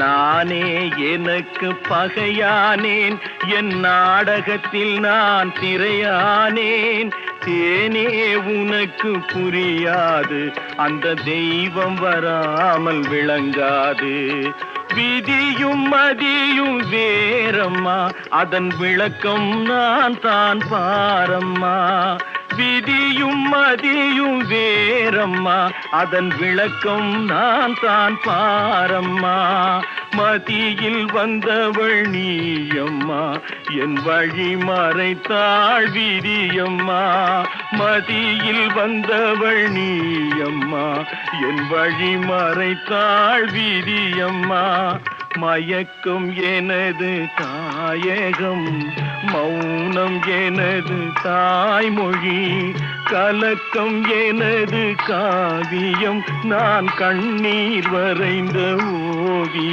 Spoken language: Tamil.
நானே எனக்கு பகையானேன், என் நாடகத்தில் நான் திரையானேன். தேனே உனக்கு புரியாது, அந்த தெய்வம் வராமல் விளங்காது. விதியும் மதியும் வேறம்மா, அதன் விளக்கம் நான் தான் பாரம்மா. விதியும் மதியும் வேறம்மா, அதன் விளக்கம் நான் தான் பாரம்மா. மதியில் வந்தவள் நீயம்மா, என் வழி மறைத்தாள் விதியம்மா. மதியில் வந்தவள் நீயம்மா, என் வழி மறைத்தாள் விதியம்மா. மயக்கம் எனது தாயகம், மௌனம் எனது தாய்மொழி. கலக்கம் எனது காவியம், நான் கண்ணீர் வரைந்த ஓவியம்.